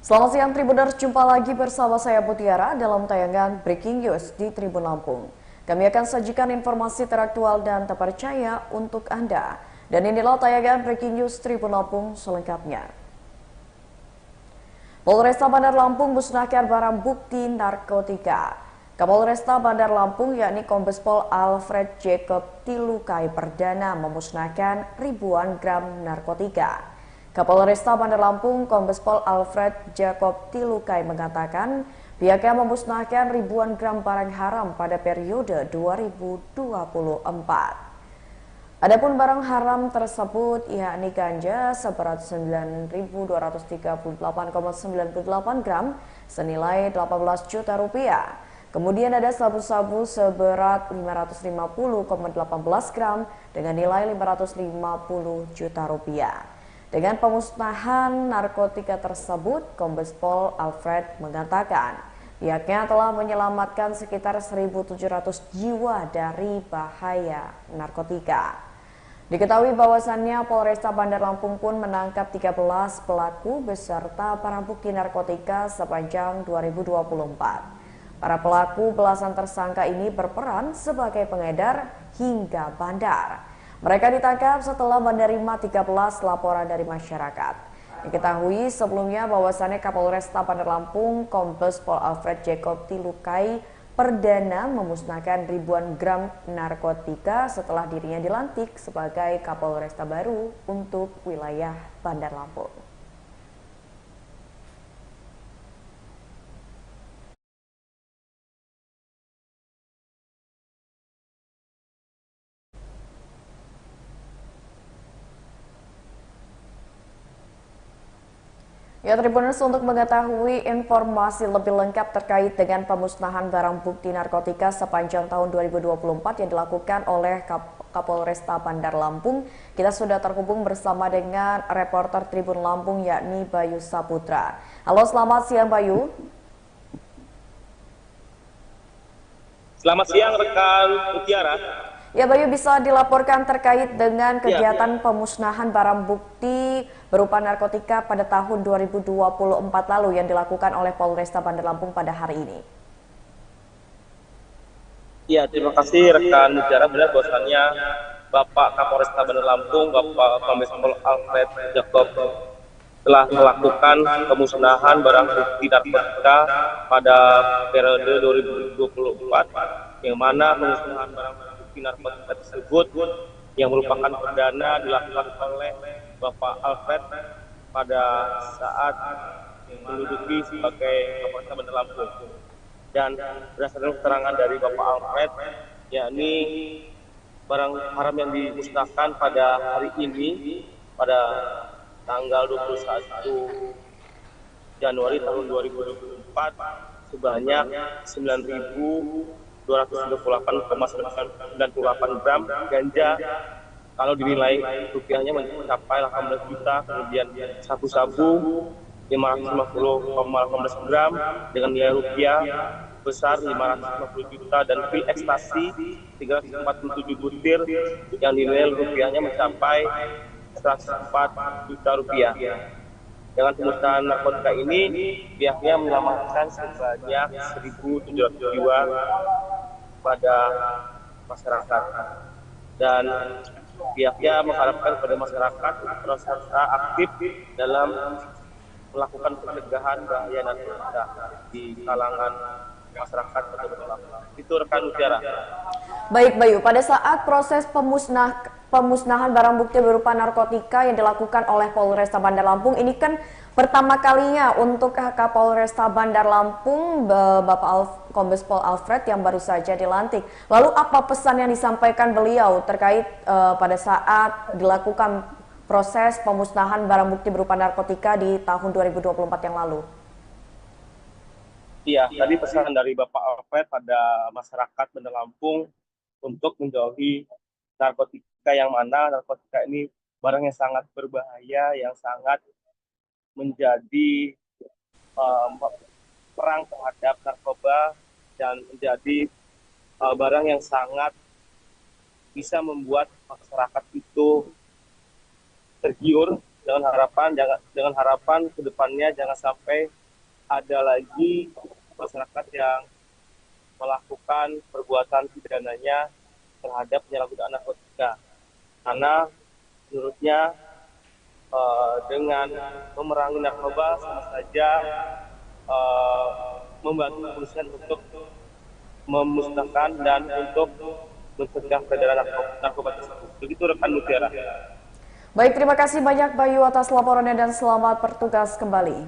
Selamat siang Tribuners, jumpa lagi bersama saya Mutiara dalam tayangan Breaking News di Tribun Lampung. Kami akan sajikan informasi teraktual dan terpercaya untuk Anda. Dan inilah tayangan Breaking News Tribun Lampung selengkapnya. Polresta Bandar Lampung musnahkan barang bukti narkotika. Kapolresta Bandar Lampung yakni Kombes Pol Alfred Jacob Tilukai Perdana memusnahkan ribuan gram narkotika. Kapolresta Bandar Lampung Kombes Pol Alfred Jacob Tilukai mengatakan pihaknya memusnahkan ribuan gram barang haram pada periode 2024. Adapun barang haram tersebut yakni ganja seberat 9.238,98 gram senilai 18 juta rupiah. Kemudian ada sabu-sabu seberat 550,18 gram dengan nilai 550 juta rupiah. Dengan pemusnahan narkotika tersebut, Kombes Pol Alfred mengatakan pihaknya telah menyelamatkan sekitar 1.700 jiwa dari bahaya narkotika. Diketahui bahwasannya Polresta Bandar Lampung pun menangkap 13 pelaku beserta barang bukti narkotika sepanjang 2024. Para pelaku belasan tersangka ini berperan sebagai pengedar hingga bandar. Mereka ditangkap setelah menerima 13 laporan dari masyarakat. Diketahui sebelumnya bahwasannya Kapolresta Bandar Lampung Kombes Pol Alfred Jacob Tilukai Perdana memusnahkan ribuan gram narkotika setelah dirinya dilantik sebagai Kapolresta baru untuk wilayah Bandar Lampung. Ya, Tribuners, untuk mengetahui informasi lebih lengkap terkait dengan pemusnahan barang bukti narkotika sepanjang tahun 2024 yang dilakukan oleh Kapolresta Bandar Lampung, kita sudah terhubung bersama dengan reporter Tribun Lampung yakni Bayu Saputra. Halo, selamat siang Bayu. Selamat siang rekan Mutiara. Ya Bayu, bisa dilaporkan terkait dengan kegiatan pemusnahan barang bukti berupa narkotika pada tahun 2024 lalu yang dilakukan oleh Polresta Bandar Lampung pada hari ini. Ya, terima kasih rekan Mutiara. Benar bahwasannya Bapak Kapolresta Bandar Lampung, Bapak Kombes Pol Alfred Jacob telah melakukan pemusnahan barang bukti narkotika pada periode 2024, yang mana pemusnahan barang bukti narkotika tersebut yang merupakan perdana dilakukan oleh Bapak Alfred pada saat menduduki sebagai Kapolresta Bandar Lampung. Dan berdasarkan keterangan dari Bapak Alfred, yakni barang haram yang dimusnahkan pada hari ini pada tanggal 21 Januari tahun 2024 sebanyak 9.238,98 gram ganja kalau dinilai rupiahnya mencapai 18 juta, kemudian sabu-sabu 550,18 gram dengan nilai rupiah besar 550 juta dan pil ekstasi 347 butir yang dinilai rupiahnya mencapai 104 juta rupiah. Dengan pemusnahan narkotika ini, pihaknya menyelamatkan sebanyak 1.700 jiwa pada masyarakat. Dan pihaknya mengharapkan kepada masyarakat untuk serta aktif dalam melakukan pencegahan bahaya narkotika di kalangan masyarakat betul-betul. Itu rekan Mutiara. Baik Bayu, pada saat proses pemusnahan barang bukti berupa narkotika yang dilakukan oleh Polresta Bandar Lampung ini kan pertama kalinya untuk Kapolresta Bandar Lampung Bapak Kombes Pol Alfred yang baru saja dilantik. Lalu apa pesan yang disampaikan beliau terkait pada saat dilakukan proses pemusnahan barang bukti berupa narkotika di tahun 2024 yang lalu? Iya, tadi pesan dari Bapak Alfred pada masyarakat Bandar Lampung untuk menjauhi narkotika, yang mana narkotika ini barang yang sangat berbahaya, yang sangat menjadi perang terhadap narkoba dan menjadi barang yang sangat bisa membuat masyarakat itu tergiur dengan harapan kedepannya jangan sampai ada lagi masyarakat yang melakukan perbuatan pidananya terhadap penyalahgunaan narkotika, karena menurutnya dengan memerangi narkoba sama saja membantu kepolisian untuk memusnahkan dan untuk mencegah peredaran narkoba tersebut. Begitu rekan Mutiara. Baik, terima kasih banyak Bayu atas laporannya dan selamat bertugas kembali.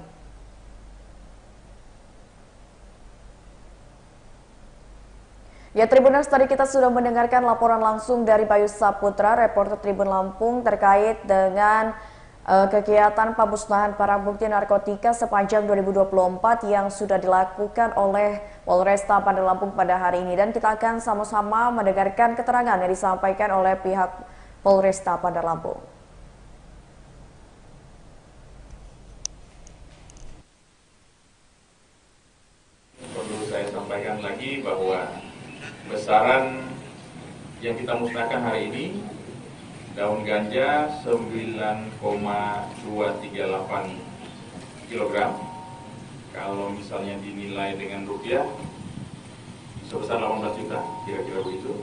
Ya, Tribuners, tadi kita sudah mendengarkan laporan langsung dari Bayu Saputra, reporter Tribun Lampung, terkait dengan kegiatan pemusnahan barang bukti narkotika sepanjang 2024 yang sudah dilakukan oleh Polresta Bandar Lampung pada hari ini. Dan kita akan sama-sama mendengarkan keterangan yang disampaikan oleh pihak Polresta Bandar Lampung. Perlu saya sampaikan lagi bahwa besaran yang kita musnahkan hari ini, daun ganja 9,238 kg. Kalau misalnya dinilai dengan rupiah sebesar 18 juta, kira-kira begitu.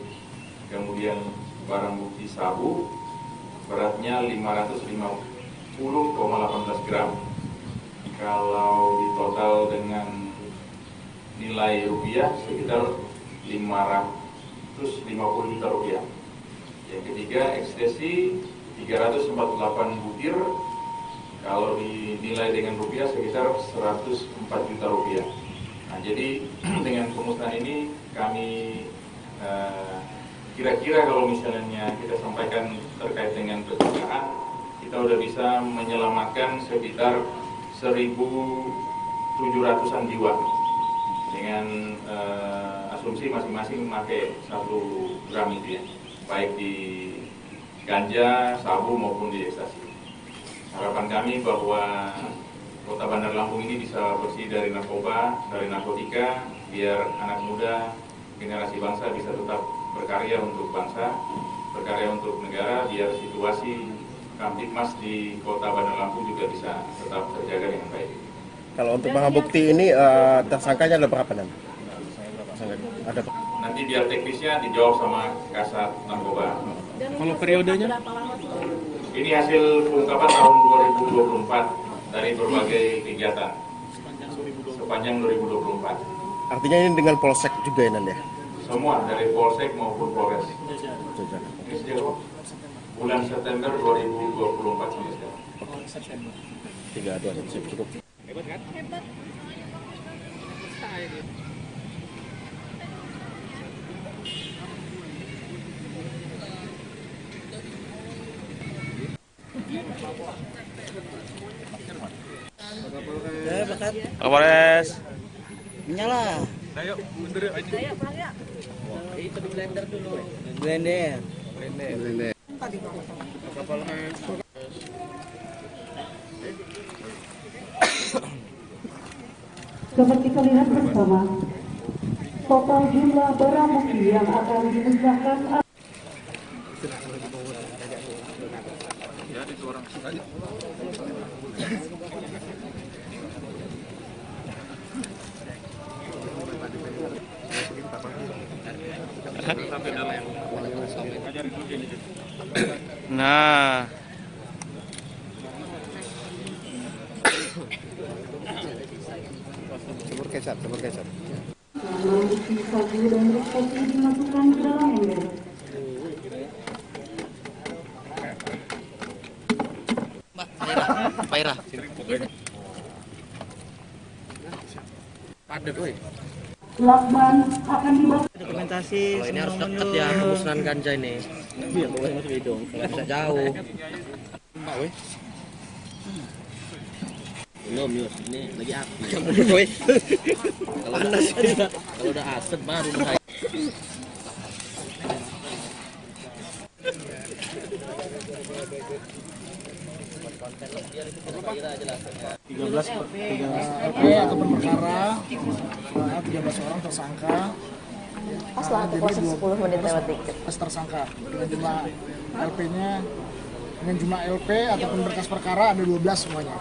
Kemudian barang bukti sabu beratnya 550,18 gram. Kalau ditotal dengan nilai rupiah sekitar 550 juta rupiah. Yang ketiga, ekstasi 348 butir, kalau dinilai dengan rupiah sekitar 104 juta rupiah. Nah, jadi dengan pemusnahan ini kami kira-kira kalau misalnya kita sampaikan terkait dengan pencegahan, kita udah bisa menyelamatkan sekitar 1.700-an jiwa dengan asumsi masing-masing memakai 1 gram itu ya, baik di ganja, sabu maupun di ekstasi. Harapan kami bahwa Kota Bandar Lampung ini bisa bersih dari narkoba, dari narkotika, biar anak muda, generasi bangsa bisa tetap berkarya untuk bangsa, berkarya untuk negara, biar situasi Kamtipmas di Kota Bandar Lampung juga bisa tetap terjaga dengan baik. Kalau untuk barang bukti ini tersangkanya ada berapa nanti? Ada nanti biar teknisnya dijawab sama Kasat Narkoba. kalau periodenya? Ini hasil pengungkapan tahun 2024 dari berbagai kegiatan sepanjang 2024. Artinya ini dengan Polsek juga ya Nan ya? Semua dari Polsek maupun Polres. Ini sejak bulan September 2024 sampai sekarang. 3 cukup. Hebat kan? Hebat. Kapolres. Nyala. Ayo, mundur yuk aja. Ayo, pulang ya. Itu di blender dulu. Blender. Kapolres. Seperti terlihat bersama, total jumlah barang bukti yang akan dimusnahkan Nah, Sebur kecap. barang bukti sabu dan ekstasi dimasukkan ke dalam ember. Paira. Lakban akan dibawa. Dokumentasi ini harus dekat ya, pemusnahan ganja ini. Iya, boleh masuk hidung. Kalau bisa jauh. Belum, Yus. Ini lagi api. Kalau udah asap baru saya. Ataupun perkara 13 orang tersangka. Pas lah, aku puasa 10 menit lewat dikit. Tersangka dengan jumlah LP-nya Dengan jumlah LP ataupun berkas perkara ada 12 semuanya.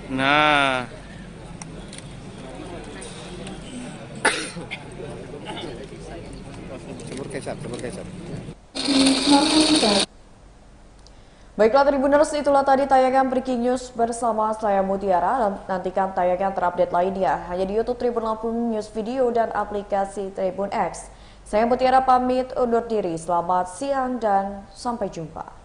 Nah, Baiklah Tribuners, itulah tadi tayangan Breaking News bersama saya Mutiara, dan nantikan tayangan terupdate lainnya hanya di YouTube Tribun Lampung News Video dan aplikasi Tribun X. Saya Mutiara pamit undur diri, selamat siang dan sampai jumpa.